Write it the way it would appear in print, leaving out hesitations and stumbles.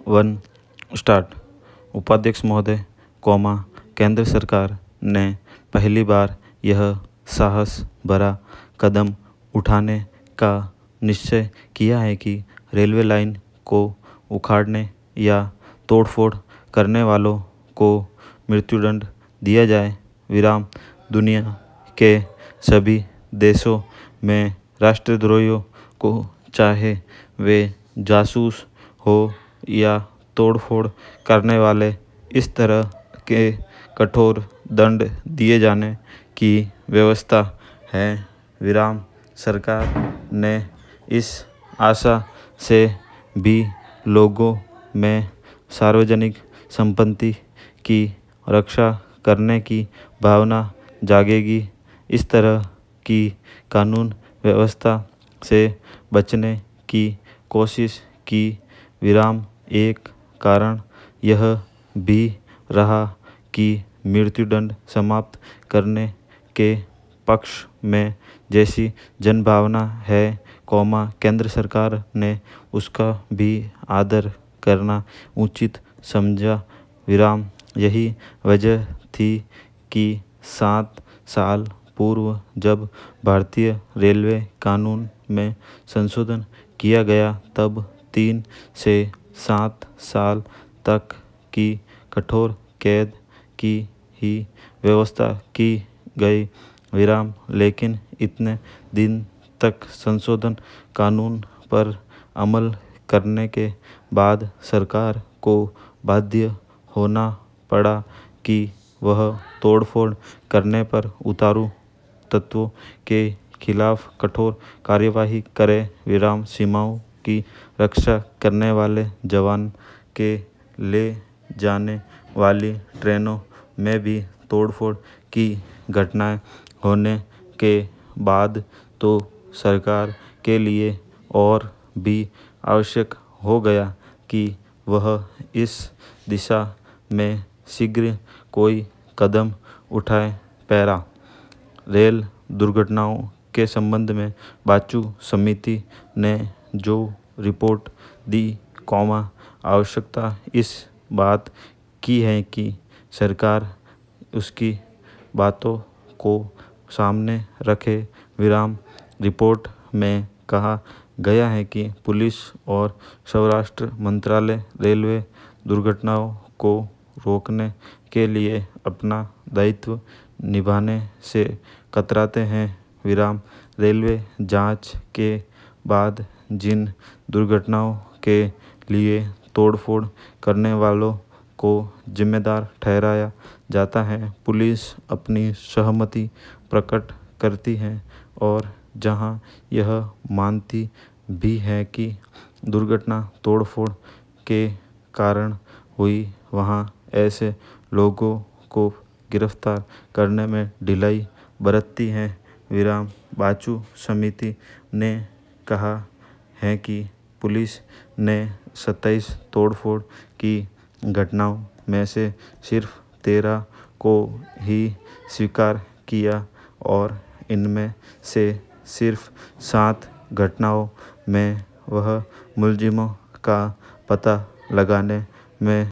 1 start. उपाध्यक्ष महोदय, केंद्र सरकार ने पहली बार यह साहस भरा कदम उठाने का निश्चय किया है कि रेलवे लाइन को उखाड़ने या तोड़फोड़ करने वालों को मृत्युदंड दिया जाए। दुनिया के सभी देशों में राष्ट्रद्रोहियों को, चाहे वे जासूस हो या तोड़फोड़ करने वाले, इस तरह के कठोर दंड दिए जाने की व्यवस्था है। सरकार ने इस आशा से भी लोगों में सार्वजनिक संपत्ति की रक्षा करने की भावना जागेगी। इस तरह की कानून व्यवस्था से बचने की कोशिश की। एक कारण यह भी रहा कि मृत्युदंड समाप्त करने के पक्ष में जैसी जनभावना है, केंद्र सरकार ने उसका भी आदर करना उचित समझा। यही वजह थी कि 7 साल पूर्व जब भारतीय रेलवे कानून में संशोधन किया गया, तब 3 से 7 साल तक की कठोर कैद की ही व्यवस्था की गई। लेकिन इतने दिन तक संशोधन कानून पर अमल करने के बाद सरकार को बाध्य होना पड़ा कि वह तोड़फोड़ करने पर उतारू तत्वों के खिलाफ कठोर कार्यवाही करे। सीमाओं की रक्षा करने वाले जवान के ले जाने वाली ट्रेनों में भी तोड़फोड़ की घटनाएं होने के बाद तो सरकार के लिए और भी आवश्यक हो गया कि वह इस दिशा में शीघ्र कोई कदम उठाए। रेल दुर्घटनाओं के संबंध में बासु समिति ने जो रिपोर्ट दी, आवश्यकता इस बात की है कि सरकार उसकी बातों को सामने रखे। रिपोर्ट में कहा गया है कि पुलिस और स्वराष्ट्र मंत्रालय रेलवे दुर्घटनाओं को रोकने के लिए अपना दायित्व निभाने से कतराते हैं। रेलवे जांच के बाद जिन दुर्घटनाओं के लिए तोड़फोड़ करने वालों को जिम्मेदार ठहराया जाता है, पुलिस अपनी सहमति प्रकट करती है और जहां यह मानती भी है कि दुर्घटना तोड़फोड़ के कारण हुई, वहां ऐसे लोगों को गिरफ्तार करने में ढिलाई बरतती है। बासु समिति ने कहा है कि पुलिस ने 27 तोड़फोड़ की घटनाओं में से सिर्फ 13 को ही स्वीकार किया और इनमें से सिर्फ 7 घटनाओं में वह मुलजिमों का पता लगाने में